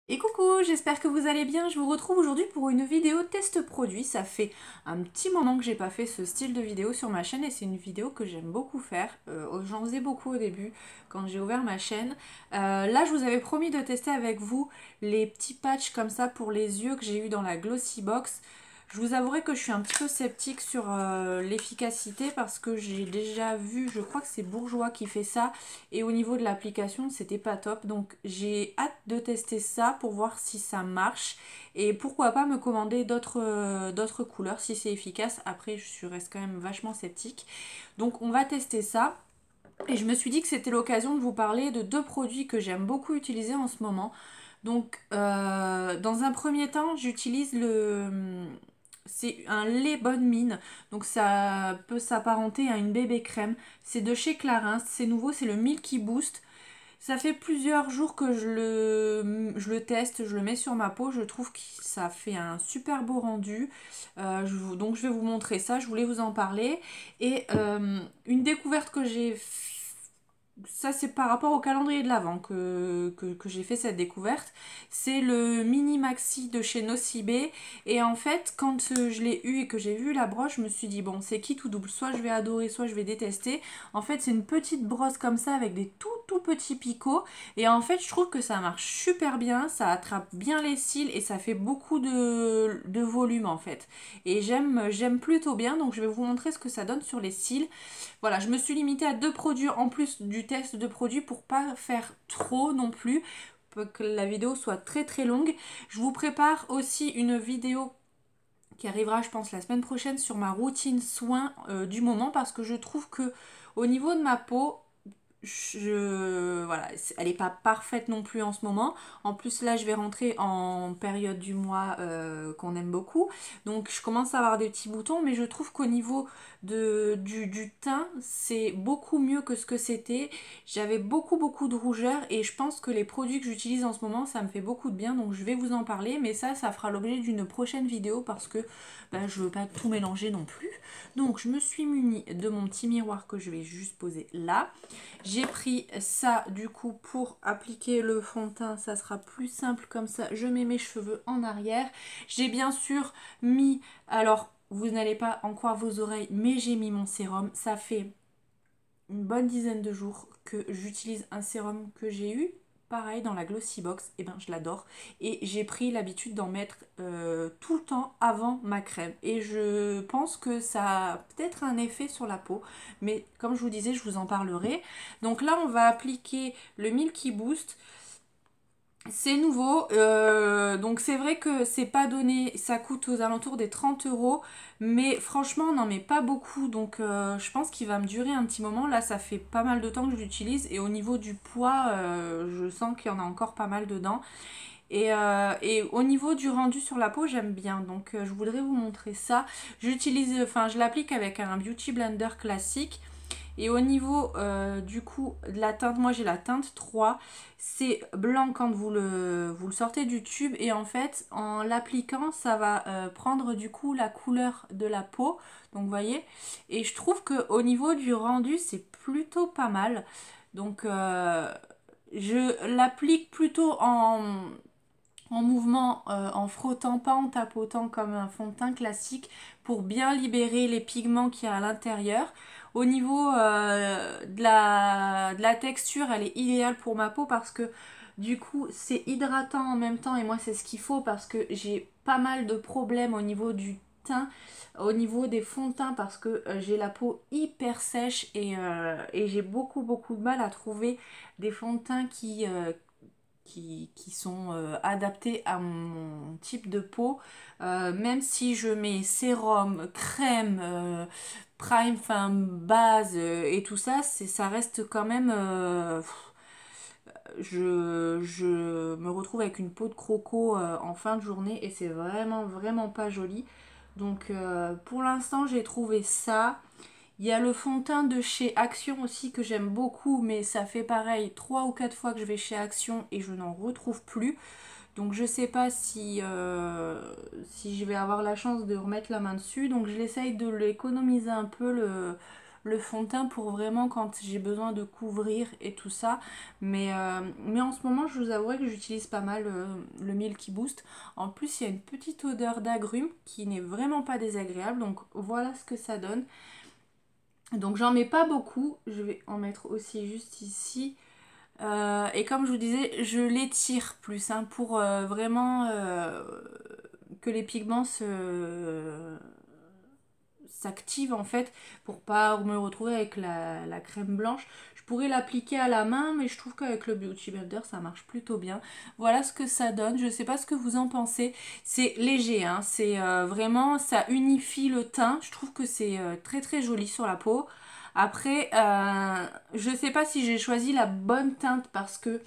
Et coucou, j'espère que vous allez bien. Je vous retrouve aujourd'hui pour une vidéo test produit. Ça fait un petit moment que j'ai pas fait ce style de vidéo sur ma chaîne et c'est une vidéo que j'aime beaucoup faire. J'en faisais beaucoup au début quand j'ai ouvert ma chaîne. Là, je vous avais promis de tester avec vous les petits patchs comme ça pour les yeux que j'ai eu dans la Glossy Box. Je vous avouerai que je suis un petit peu sceptique sur l'efficacité parce que j'ai déjà vu, je crois que c'est Bourjois qui fait ça, et au niveau de l'application c'était pas top. Donc j'ai hâte de tester ça pour voir si ça marche et pourquoi pas me commander d'autres couleurs si c'est efficace. Après reste quand même vachement sceptique. Donc on va tester ça. Et je me suis dit que c'était l'occasion de vous parler de deux produits que j'aime beaucoup utiliser en ce moment. Donc, dans un premier temps, j'utilise c'est un lait bonne mine. Donc, ça peut s'apparenter à une bébé crème. C'est de chez Clarins. C'est nouveau, c'est le Milky Boost. Ça fait plusieurs jours que je le teste, je le mets sur ma peau. Je trouve que ça fait un super beau rendu. Donc, je vais vous montrer ça. Je voulais vous en parler. Et une découverte que j'ai, ça c'est par rapport au calendrier de l'Avent que j'ai fait cette découverte. C'est le mini maxi de chez Nocibé. Et en fait, quand je l'ai eu et que j'ai vu la broche, je me suis dit bon, c'est qui tout double. Soit je vais adorer, soit je vais détester. En fait, c'est une petite brosse comme ça avec des tout petits picots. Et en fait, je trouve que ça marche super bien. Ça attrape bien les cils et ça fait beaucoup de volume en fait. Et j'aime plutôt bien. Donc je vais vous montrer ce que ça donne sur les cils. Voilà, je me suis limitée à deux produits en plus du test de produits pour pas faire trop non plus, pour que la vidéo soit très longue. Je vous prépare aussi une vidéo qui arrivera je pense la semaine prochaine sur ma routine soin du moment parce que je trouve que au niveau de ma peau, voilà, elle n'est pas parfaite non plus en ce moment. En plus là je vais rentrer en période du mois qu'on aime beaucoup. Donc je commence à avoir des petits boutons, mais je trouve qu'au niveau du teint, c'est beaucoup mieux que ce que c'était. J'avais beaucoup de rougeur et je pense que les produits que j'utilise en ce moment, ça me fait beaucoup de bien. Donc je vais vous en parler, mais ça fera l'objet d'une prochaine vidéo parce que je veux pas tout mélanger non plus. Donc je me suis munie de mon petit miroir que je vais juste poser là. J'ai pris ça du coup pour appliquer le fond de teint, ça sera plus simple comme ça. Je mets mes cheveux en arrière. J'ai bien sûr mis, alors vous n'allez pas en croire vos oreilles, mais j'ai mis mon sérum. Ça fait une bonne dizaine de jours que j'utilise un sérum que j'ai eu. Pareil dans la Glossy Box, et ben je l'adore. Et j'ai pris l'habitude d'en mettre tout le temps avant ma crème. Et je pense que ça a peut-être un effet sur la peau. Mais comme je vous disais, je vous en parlerai. Donc là, on va appliquer le Milky Boost. C'est nouveau, donc c'est vrai que c'est pas donné, ça coûte aux alentours des 30 €, mais franchement on n'en met pas beaucoup, donc je pense qu'il va me durer un petit moment. Là ça fait pas mal de temps que je l'utilise et au niveau du poids, je sens qu'il y en a encore pas mal dedans. Et au niveau du rendu sur la peau, j'aime bien, donc je voudrais vous montrer ça. Je l'applique avec un Beauty Blender classique. Et au niveau du coup de la teinte, moi j'ai la teinte 3. C'est blanc quand vous le sortez du tube. Et en fait, en l'appliquant, ça va prendre du coup la couleur de la peau. Donc vous voyez. Et je trouve qu'au niveau du rendu, c'est plutôt pas mal. Donc je l'applique plutôt en mouvement, en frottant, pas en tapotant comme un fond de teint classique pour bien libérer les pigments qu'il y a à l'intérieur. Au niveau de la texture, elle est idéale pour ma peau parce que du coup c'est hydratant en même temps et moi c'est ce qu'il faut parce que j'ai pas mal de problèmes au niveau du teint, au niveau des fonds de teint parce que j'ai la peau hyper sèche et j'ai beaucoup de mal à trouver des fonds de teint qui sont adaptés à mon type de peau. Même si je mets sérum, crème, prime, enfin base et tout ça, ça reste quand même... je me retrouve avec une peau de croco en fin de journée et c'est vraiment pas joli. Donc pour l'instant j'ai trouvé ça. Il y a le fond de teint de chez Action aussi que j'aime beaucoup, mais ça fait pareil 3 ou 4 fois que je vais chez Action et je n'en retrouve plus. Donc je sais pas si je vais avoir la chance de remettre la main dessus. Donc je l'essaye de l'économiser un peu le fond de teint pour vraiment quand j'ai besoin de couvrir et tout ça. Mais en ce moment, je vous avouerai que j'utilise pas mal le Milky Boost. En plus, il y a une petite odeur d'agrumes qui n'est vraiment pas désagréable. Donc voilà ce que ça donne. Donc j'en mets pas beaucoup. Je vais en mettre aussi juste ici. Et comme je vous disais, je l'étire plus hein, pour vraiment que les pigments s'activent en fait pour pas me retrouver avec la crème blanche. Je pourrais l'appliquer à la main mais je trouve qu'avec le Beauty Blender ça marche plutôt bien. Voilà ce que ça donne, je sais pas ce que vous en pensez. C'est léger, hein. C'est vraiment, ça unifie le teint. Je trouve que c'est très très joli sur la peau. Après, je sais pas si j'ai choisi la bonne teinte parce que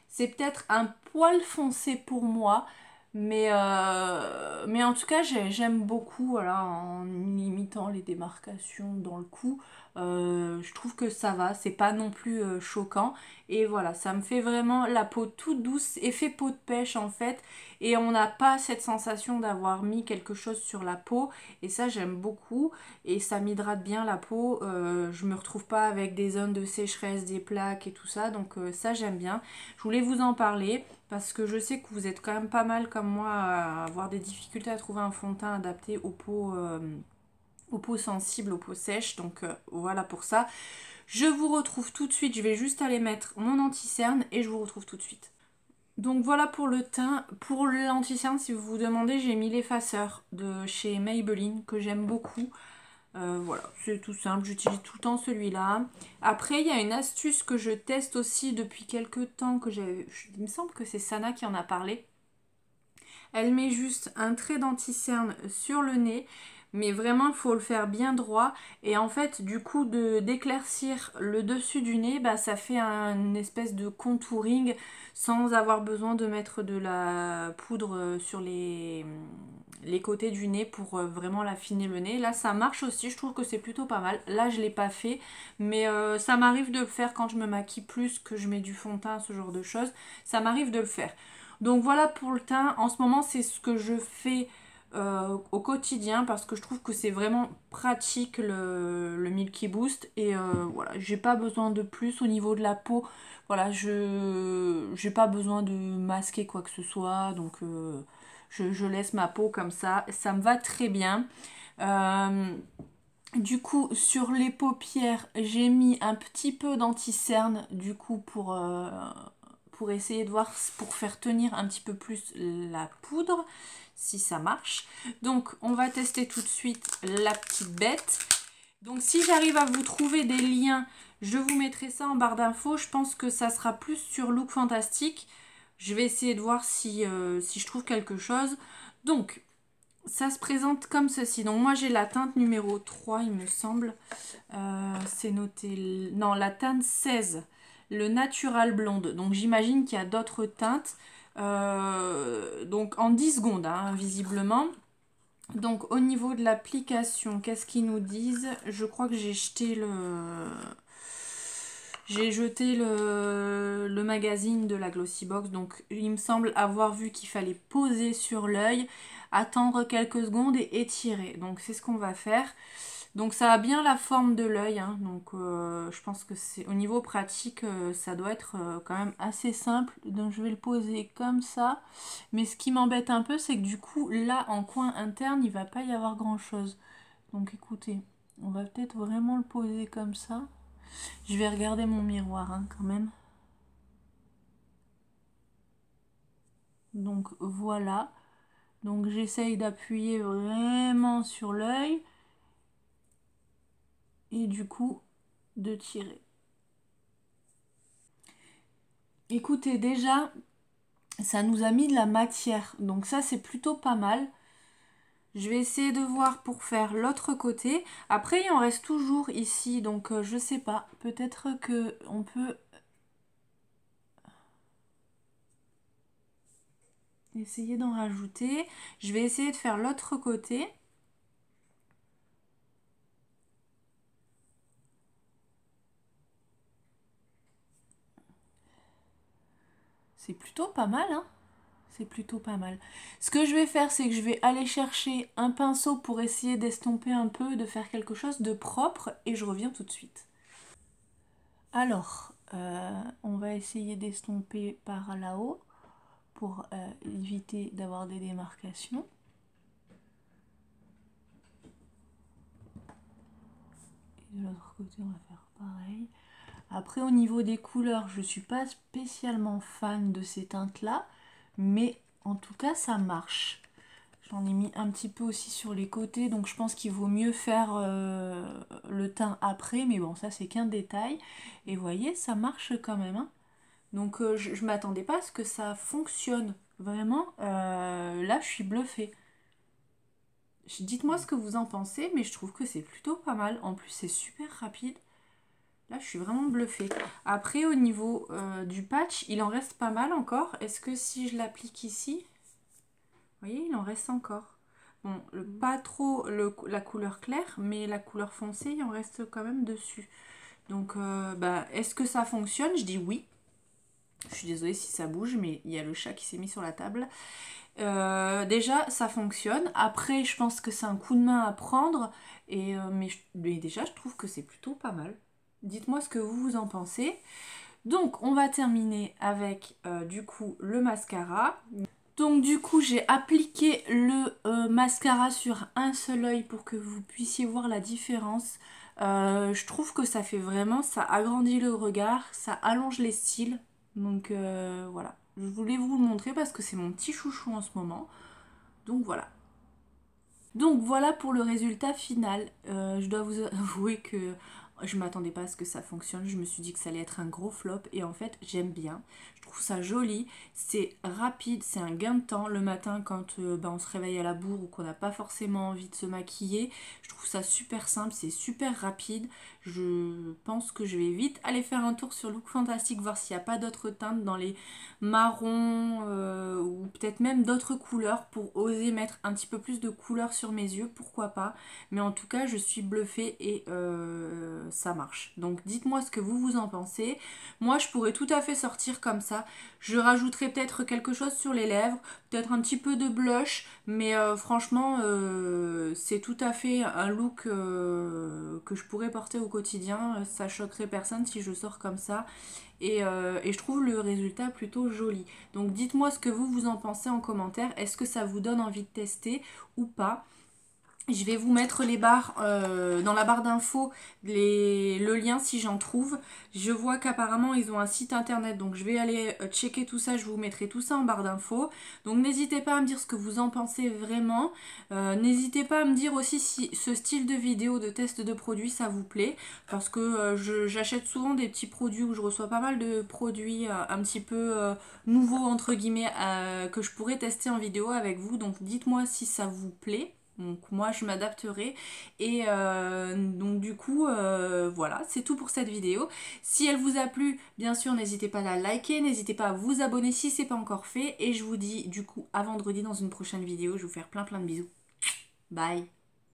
c'est peut-être un poil foncé pour moi. Mais en tout cas, j'aime beaucoup, voilà, en imitant les démarcations dans le cou. Je trouve que ça va, c'est pas non plus choquant. Et voilà, ça me fait vraiment la peau toute douce, effet peau de pêche en fait. Et on n'a pas cette sensation d'avoir mis quelque chose sur la peau. Et ça, j'aime beaucoup. Et ça m'hydrate bien la peau. Je me retrouve pas avec des zones de sécheresse, des plaques et tout ça. Donc ça, j'aime bien. Je voulais vous en parler parce que je sais que vous êtes quand même pas mal comme moi à avoir des difficultés à trouver un fond de teint adapté aux peaux sensibles, aux peaux sèches. Donc voilà pour ça. Je vous retrouve tout de suite. Je vais juste aller mettre mon anti-cerne et je vous retrouve tout de suite. Donc voilà pour le teint. Pour l'anti-cerne, si vous vous demandez, j'ai mis l'effaceur de chez Maybelline que j'aime beaucoup. Voilà, c'est tout simple, j'utilise tout le temps celui-là. Après, il y a une astuce que je teste aussi depuis quelques temps, il me semble que c'est Sana qui en a parlé. Elle met juste un trait d'anti-cerne sur le nez, mais vraiment il faut le faire bien droit. Et en fait, du coup, d'éclaircir le dessus du nez, bah, ça fait une espèce de contouring sans avoir besoin de mettre de la poudre sur les côtés du nez pour vraiment l'affiner le nez. Là, ça marche aussi, je trouve que c'est plutôt pas mal. Là, je ne l'ai pas fait, mais ça m'arrive de le faire quand je me maquille plus, que je mets du fond de teint, ce genre de choses. Ça m'arrive de le faire. Donc voilà pour le teint. En ce moment, c'est ce que je fais au quotidien parce que je trouve que c'est vraiment pratique le Milky Boost. Et voilà, j'ai pas besoin de plus au niveau de la peau. Voilà, j'ai pas besoin de masquer quoi que ce soit. Donc je laisse ma peau comme ça. Ça me va très bien. Du coup, sur les paupières, j'ai mis un petit peu d'anti-cerne, du coup, pour essayer de voir, pour faire tenir un petit peu plus la poudre, si ça marche. Donc, on va tester tout de suite la petite bête. Donc, si j'arrive à vous trouver des liens, je vous mettrai ça en barre d'infos. Je pense que ça sera plus sur Look Fantastique. Je vais essayer de voir si je trouve quelque chose. Donc, ça se présente comme ceci. Donc moi j'ai la teinte numéro 3 il me semble. C'est noté... Non, la teinte 16. Le Natural Blonde. Donc j'imagine qu'il y a d'autres teintes. Donc en 10 secondes, hein, visiblement. Donc au niveau de l'application, qu'est-ce qu'ils nous disent? Je crois que j'ai jeté le... J'ai jeté le magazine de la Glossybox, donc il me semble avoir vu qu'il fallait poser sur l'œil, attendre quelques secondes et étirer. Donc c'est ce qu'on va faire. Donc ça a bien la forme de l'œil, hein, donc je pense que c'est au niveau pratique, ça doit être quand même assez simple. Donc je vais le poser comme ça. Mais ce qui m'embête un peu, c'est que du coup, là en coin interne, il va pas y avoir grand chose. Donc écoutez, on va peut-être vraiment le poser comme ça. Je vais regarder mon miroir hein, quand même. Donc voilà. Donc j'essaye d'appuyer vraiment sur l'œil. Et du coup, de tirer. Écoutez, déjà, ça nous a mis de la matière. Donc ça, c'est plutôt pas mal. Je vais essayer de voir pour faire l'autre côté. Après, il en reste toujours ici. Donc je sais pas. Peut-être que on peut essayer d'en rajouter. Je vais essayer de faire l'autre côté. C'est plutôt pas mal, hein. c'est plutôt pas mal. Ce que je vais faire, c'est que je vais aller chercher un pinceau pour essayer d'estomper un peu, de faire quelque chose de propre, et je reviens tout de suite. Alors, on va essayer d'estomper par là-haut pour éviter d'avoir des démarcations. Et de l'autre côté, on va faire pareil. Après, au niveau des couleurs, je ne suis pas spécialement fan de ces teintes-là, mais en tout cas, ça marche. J'en ai mis un petit peu aussi sur les côtés, donc je pense qu'il vaut mieux faire le teint après, mais bon, ça c'est qu'un détail. Et vous voyez, ça marche quand même, hein. Donc je ne m'attendais pas à ce que ça fonctionne. Vraiment, là je suis bluffée. Dites-moi ce que vous en pensez, mais je trouve que c'est plutôt pas mal. En plus, c'est super rapide. Là, je suis vraiment bluffée. Après, au niveau du patch, il en reste pas mal encore. Est-ce que si je l'applique ici, vous voyez, il en reste encore. Bon, pas trop la couleur claire, mais la couleur foncée, il en reste quand même dessus. Donc, est-ce que ça fonctionne? Je dis oui. Je suis désolée si ça bouge, mais il y a le chat qui s'est mis sur la table. Déjà, ça fonctionne. Après, je pense que c'est un coup de main à prendre. Mais déjà, je trouve que c'est plutôt pas mal. Dites-moi ce que vous en pensez. Donc, on va terminer avec, du coup, le mascara. Donc, du coup, j'ai appliqué le mascara sur un seul œil pour que vous puissiez voir la différence. Je trouve que ça fait vraiment, ça agrandit le regard, ça allonge les cils. Donc, voilà. Je voulais vous le montrer parce que c'est mon petit chouchou en ce moment. Donc, voilà. Donc voilà pour le résultat final. Je dois vous avouer que je m'attendais pas à ce que ça fonctionne. Je me suis dit que ça allait être un gros flop et en fait j'aime bien. Je trouve ça joli, c'est rapide, c'est un gain de temps le matin quand on se réveille à la bourre ou qu'on n'a pas forcément envie de se maquiller. Je trouve ça super simple, c'est super rapide. Je pense que je vais vite aller faire un tour sur Look Fantastic, voir s'il n'y a pas d'autres teintes dans les marrons ou peut-être même d'autres couleurs pour oser mettre un petit peu plus de couleurs sur mes yeux, pourquoi pas. Mais en tout cas, je suis bluffée et ça marche. Donc dites-moi ce que vous en pensez. Moi, je pourrais tout à fait sortir comme ça. Je rajouterai peut-être quelque chose sur les lèvres, peut-être un petit peu de blush, mais franchement, c'est tout à fait un look que je pourrais porter au quotidien. Ça choquerait personne si je sors comme ça. Et je trouve le résultat plutôt joli. Donc dites-moi ce que vous en pensez en commentaire. Est-ce que ça vous donne envie de tester ou pas? Je vais vous mettre les barres dans la barre d'infos, le lien si j'en trouve. Je vois qu'apparemment ils ont un site internet, donc je vais aller checker tout ça. Je vous mettrai tout ça en barre d'infos. Donc n'hésitez pas à me dire ce que vous en pensez vraiment. N'hésitez pas à me dire aussi si ce style de vidéo de test de produits ça vous plaît. Parce que j'achète souvent des petits produits où je reçois pas mal de produits un petit peu nouveaux entre guillemets que je pourrais tester en vidéo avec vous. Donc dites-moi si ça vous plaît. Donc moi je m'adapterai et donc du coup voilà, c'est tout pour cette vidéo. Si elle vous a plu, bien sûr n'hésitez pas à la liker, n'hésitez pas à vous abonner si c'est pas encore fait et je vous dis du coup à vendredi dans une prochaine vidéo. Je vais vous faire plein de bisous. Bye.